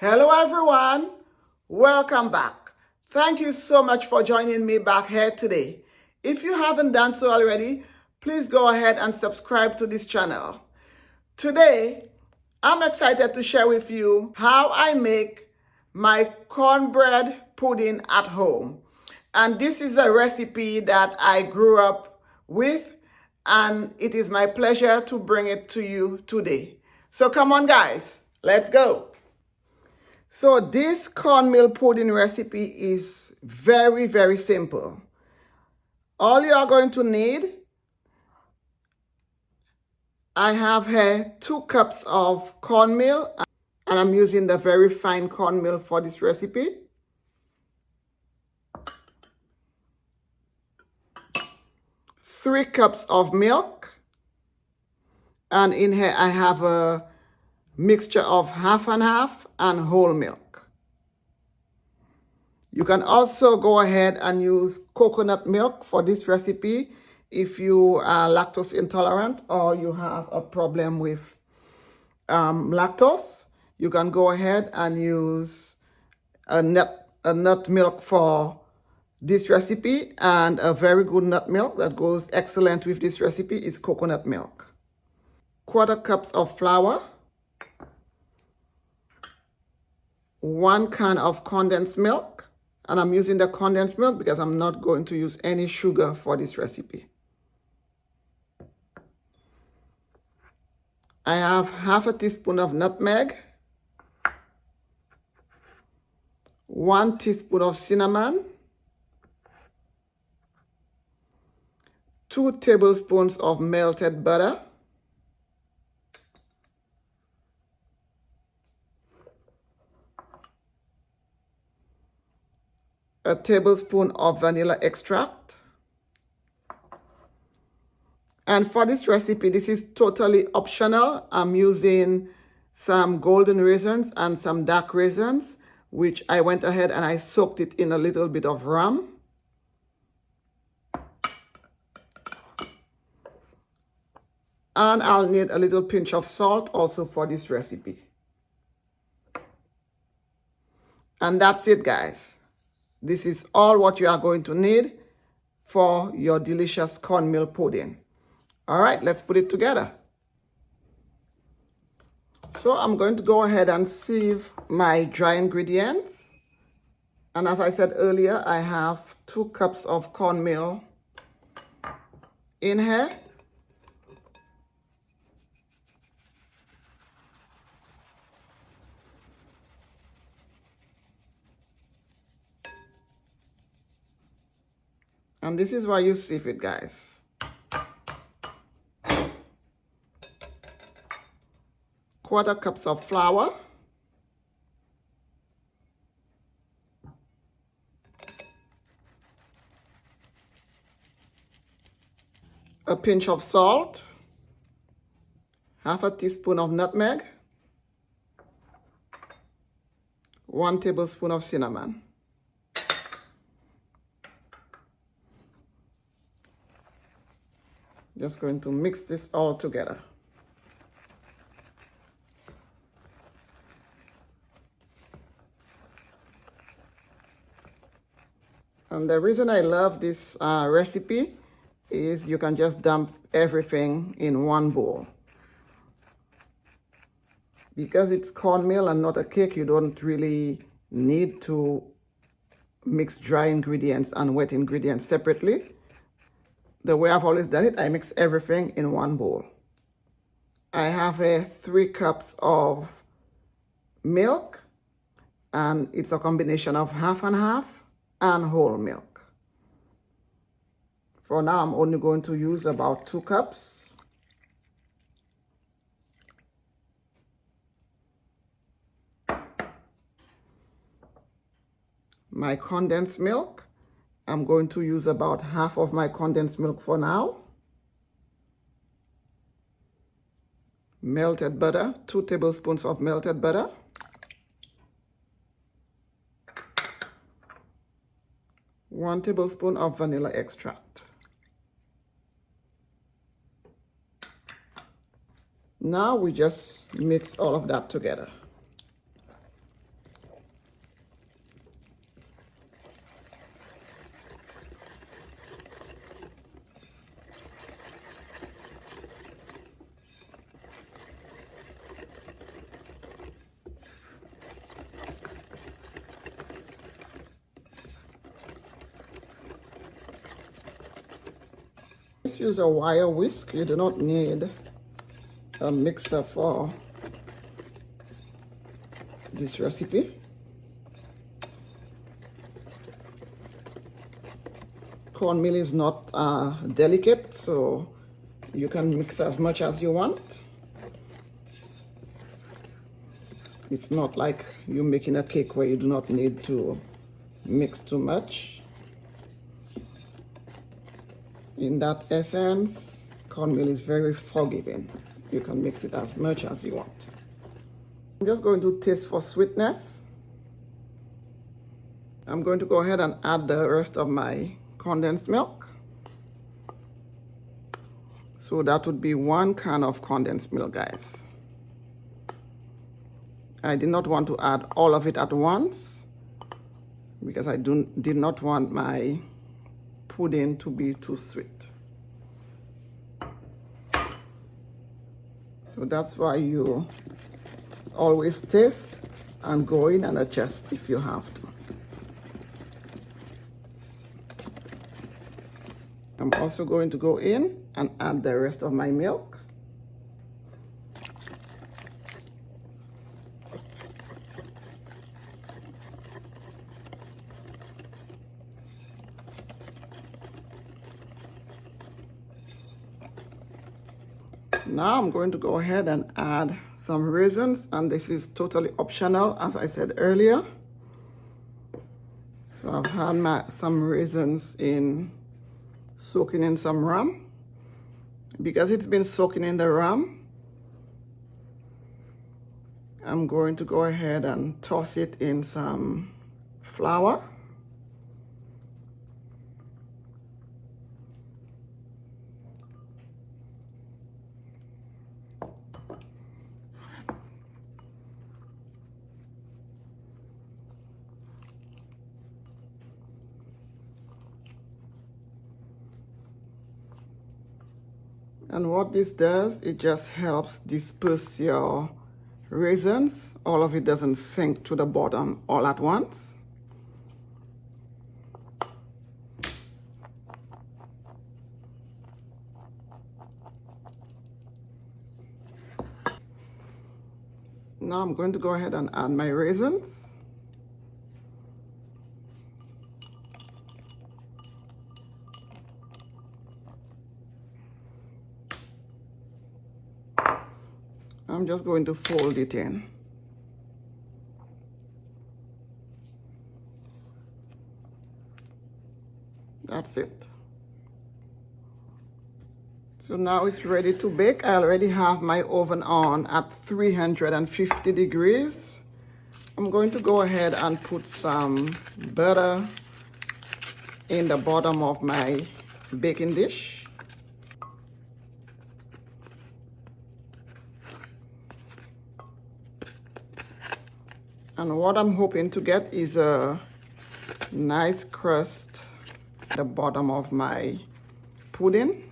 Hello everyone, welcome back. Thank you so much for joining me back here today. If you haven't done so already, please go ahead and subscribe to this channel. Today, I'm excited to share with you how I make my cornbread pudding at home. And this is a recipe that I grew up with, and it is my pleasure to bring it to you today. So come on guys, let's go. So this cornmeal pudding recipe is very simple. All you are going to need, I have here 2 cups of cornmeal, and I'm using the very fine cornmeal for this recipe. 3 cups of milk, and in here I have a mixture of half and half and whole milk. You can also go ahead and use coconut milk for this recipe if you are lactose intolerant or you have a problem with lactose. You can go ahead and use a nut milk for this recipe, and a very good nut milk that goes excellent with this recipe is coconut milk. 1/4 cups of flour, 1 can of condensed milk, and I'm using the condensed milk because I'm not going to use any sugar for this recipe. I have half a teaspoon of nutmeg, 1 teaspoon of cinnamon, 2 tablespoons of melted butter, a tablespoon of vanilla extract. And for this recipe, this is totally optional. I'm using some golden raisins and some dark raisins, which I went ahead and I soaked it in a little bit of rum. And I'll need a little pinch of salt also for this recipe. And that's it, guys. This is all what you are going to need for your delicious cornmeal pudding. All right, let's put it together. So I'm going to go ahead and sieve my dry ingredients. And as I said earlier, I have 2 cups of cornmeal in here. And this is why you sieve it, guys. Quarter cups of flour, a pinch of salt, half a teaspoon of nutmeg, 1 tablespoon of cinnamon. Just going to mix this all together. And the reason I love this recipe is you can just dump everything in one bowl. Because it's cornmeal and not a cake, you don't really need to mix dry ingredients and wet ingredients separately. The way I've always done it, I mix everything in one bowl. I have 3 cups of milk, and it's a combination of half and half and whole milk. For now, I'm only going to use about 2 cups. My condensed milk, I'm going to use about half of my condensed milk for now. Melted butter, 2 tablespoons of melted butter. One tablespoon of vanilla extract. Now we just mix all of that together. Just use a wire whisk. You do not need a mixer for this recipe. Cornmeal is not delicate, so you can mix as much as you want. It's not like you're making a cake where you do not need to mix too much. In that essence, cornmeal is very forgiving. You can mix it as much as you want. I'm just going to taste for sweetness. I'm going to go ahead and add the rest of my condensed milk. So that would be 1 can of condensed milk, guys. I did not want to add all of it at once because I did not want my pudding to be too sweet. So that's why you always taste and go in and adjust if you have to. I'm also going to go in and add the rest of my milk. Now I'm going to go ahead and add some raisins, and this is totally optional, as I said earlier. So I've had some raisins soaking in some rum. Because it's been soaking in the rum, I'm going to go ahead and toss it in some flour. And what this does, it just helps disperse your raisins. All of it doesn't sink to the bottom all at once. Now I'm going to go ahead and add my raisins. I'm just going to fold it in. That's it. So now it's ready to bake. I already have my oven on at 350 degrees. I'm going to go ahead and put some butter in the bottom of my baking dish. And what I'm hoping to get is a nice crust at the bottom of my pudding.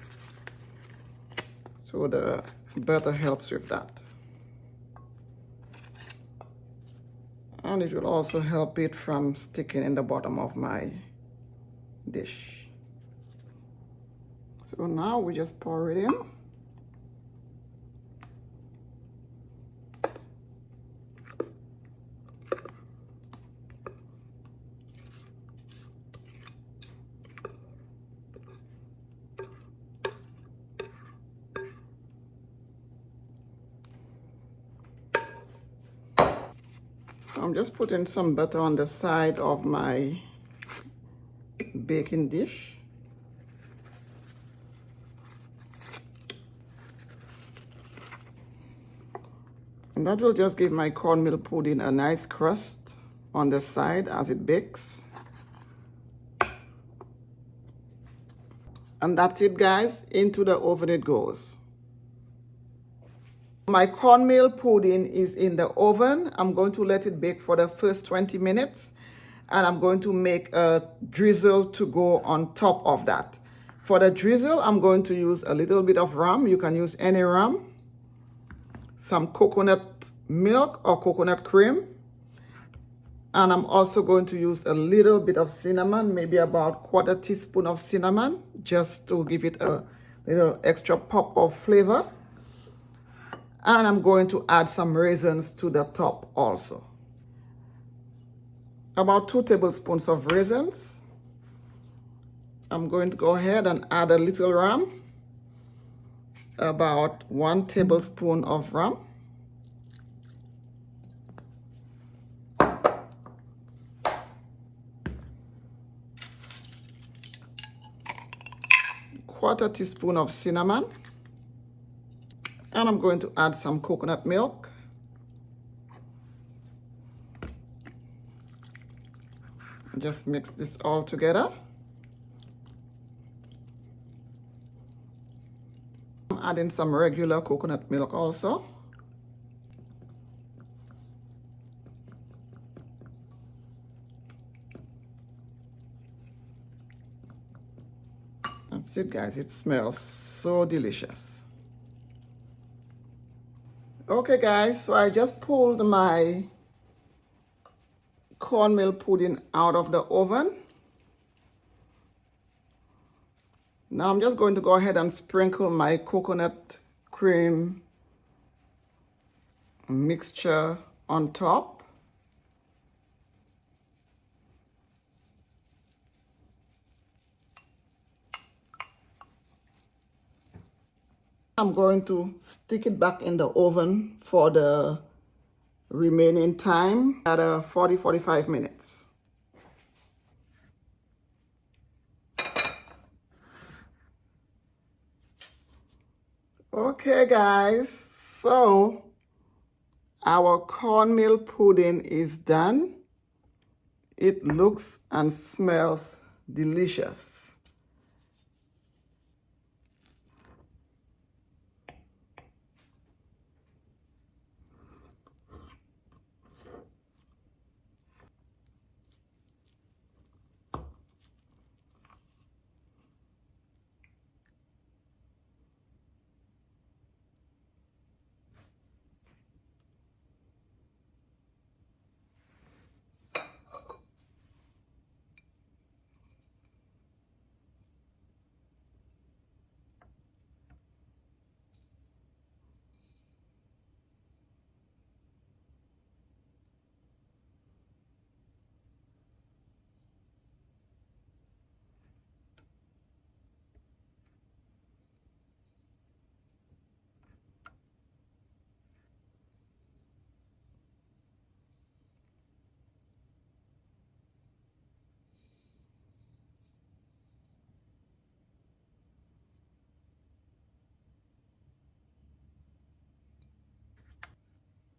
So the butter helps with that. And it will also help it from sticking in the bottom of my dish. So now we just pour it in. I'm just putting some butter on the side of my baking dish. And that will just give my cornmeal pudding a nice crust on the side as it bakes. And that's it, guys. Into the oven it goes. My cornmeal pudding is in the oven. I'm going to let it bake for the first 20 minutes. And I'm going to make a drizzle to go on top of that. For the drizzle, I'm going to use a little bit of rum. You can use any rum. Some coconut milk or coconut cream. And I'm also going to use a little bit of cinnamon, maybe about 1/4 teaspoon of cinnamon, just to give it a little extra pop of flavor. And I'm going to add some raisins to the top also. About 2 tablespoons of raisins. I'm going to go ahead and add a little rum. About 1 tablespoon of rum. Quarter teaspoon of cinnamon. And I'm going to add some coconut milk. Just mix this all together. I'm adding some regular coconut milk also. That's it, guys. It smells so delicious. Okay, guys, so I just pulled my cornmeal pudding out of the oven. Now I'm just going to go ahead and sprinkle my coconut cream mixture on top. I'm going to stick it back in the oven for the remaining time at 40-45 minutes. Okay, guys, so our cornmeal pudding is done. It looks and smells delicious.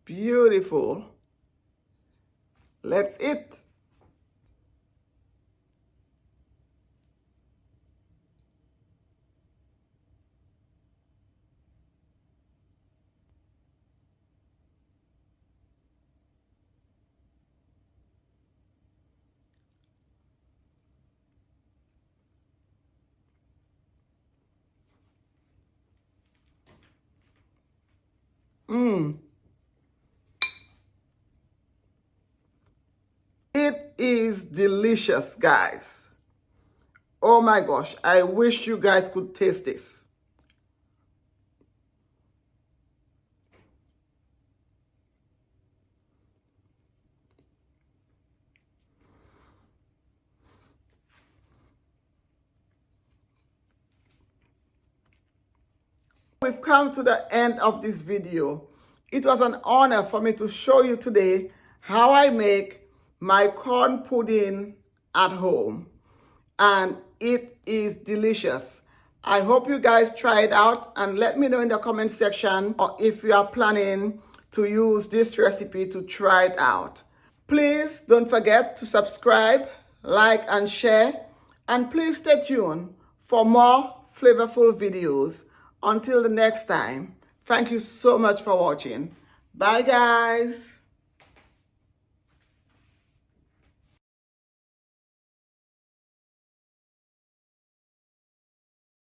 Beautiful. Let's eat. It is delicious, guys. Oh my gosh, I wish you guys could taste this. We've come to the end of this video. It was an honor for me to show you today how I make my corn pudding at home. And it is delicious. I hope you guys try it out and let me know in the comment section or if you are planning to use this recipe to try it out. Please don't forget to subscribe, like, and share. And please stay tuned for more flavorful videos. Until the next time, thank you so much for watching. Bye, guys.